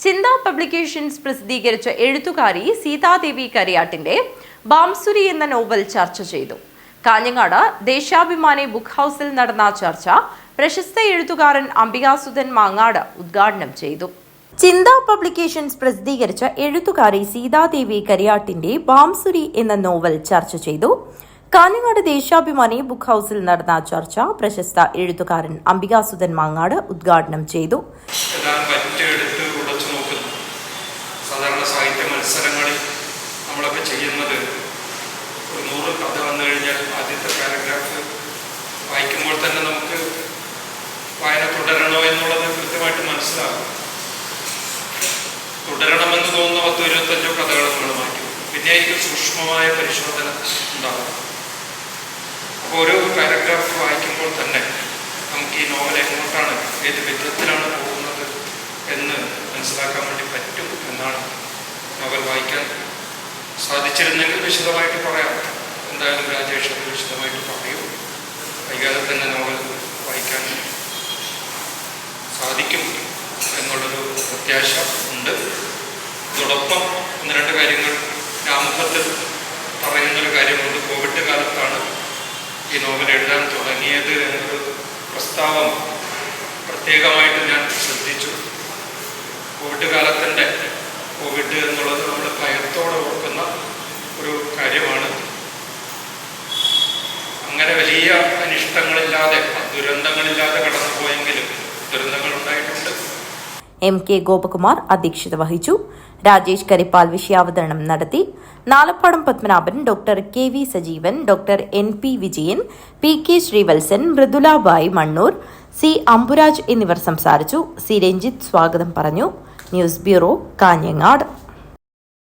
ചിന്ത പബ്ലിക്കേഷൻസ് പ്രസിദ്ധീകരിച്ച എഴുത്തുകാരി സീതാദേവി കരിയാട്ടിന്റെ ബാംസുരി എന്ന നോവൽ ചർച്ച ചെയ്തു. കാഞ്ഞങ്ങാട് ദേശാഭിമാനി ബുക്ക് ഹൗസിൽ നടന്ന ചർച്ച പ്രശസ്ത എഴുത്തുകാരൻ അംബികാസുധൻ മാങ്ങാട് ഉദ്ഘാടനം ചെയ്തു. ചിന്ത പബ്ലിക്കേഷൻസ് പ്രസിദ്ധീകരിച്ച എഴുത്തുകാരി സീതാദേവി കരിയാട്ടിന്റെ ബാംസുരി എന്ന നോവൽ ചർച്ച ചെയ്തു. കാഞ്ഞങ്ങാട് ദേശാഭിമാനി ബുക്ക് ഹൗസിൽ നടന്ന ചർച്ച പ്രശസ്ത എഴുത്തുകാരൻ അംബികാസുധൻ മാങ്ങാട് ഉദ്ഘാടനം ചെയ്തു. സാധാരണ സാഹിത്യ മത്സരങ്ങളിൽ നമ്മളൊക്കെ ചെയ്യുന്നത് ഒരു 100 കഥ വന്നു കഴിഞ്ഞാൽ ആദ്യത്തെ പാരഗ്രാഫ് വായിക്കുമ്പോൾ തന്നെ നമുക്ക് വായന തുടരണോ എന്നുള്ളത് കൃത്യമായിട്ട് മനസ്സിലാകും. തുടരണമെന്ന് തോന്നുന്ന 10-25 കഥകൾ നമ്മൾ മാറ്റും. പിന്നെ എനിക്ക് സൂക്ഷ്മമായ പരിശോധന ഉണ്ടാകും. അപ്പോൾ ഓരോ പാരഗ്രാഫ് വായിക്കുമ്പോൾ തന്നെ നമുക്ക് ഈ നോവൽ എങ്ങോട്ടാണ്, ഏത് വിധത്തിലാണ് പോകുന്നത് എന്ന് മനസ്സിലാക്കാൻ വേണ്ടി പറ്റും എന്നാണ്. നോവൽ വായിക്കാൻ സാധിച്ചിരുന്നെങ്കിൽ വിശദമായിട്ട് പറയാം. എന്തായാലും രാജേഷ് അത് വിശദമായിട്ട് പറയൂ. വൈകാതെ തന്നെ നോവൽ വായിക്കാൻ സാധിക്കും എന്നുള്ളൊരു പ്രത്യാശ ഉണ്ട്. അതോടൊപ്പം 1-2 കാര്യങ്ങൾ ആമുഖത്തിൽ പറയുന്നൊരു കാര്യമുണ്ട്. കോവിഡ് കാലത്താണ് ഈ നോവൽ എഴുതാൻ തുടങ്ങിയത് എന്നൊരു പ്രസ്താവം പ്രത്യേകമായിട്ട് ഞാൻ ശ്രദ്ധിച്ചു. കോവിഡ് എന്നുള്ളത് നമ്മൾ ഭയത്തോടെ ഓർക്കുന്ന ഒരു കാര്യമാണ്. അങ്ങനെ വലിയ അനിഷ്ടങ്ങളില്ലാതെ, ദുരന്തങ്ങളില്ലാതെ കടന്നുപോയെങ്കിലും ദുരന്തങ്ങൾ ഉണ്ടായിട്ടുണ്ട്. MK ഗോപകുമാർ അധ്യക്ഷത വഹിച്ചു. രാജേഷ് കരിപ്പാൽ വിഷയാവതരണം നടത്തി. Nalappadam Padmanabhan, doctor KV Sajeevan, doctor NP Vijayan, PK Srivalsan, Mridulabai Mannur, C Amburaj എന്നിവർ സംസാരിച്ചു. C രഞ്ജിത്ത് സ്വാഗതം പറഞ്ഞു. News bureau, Kanhangad.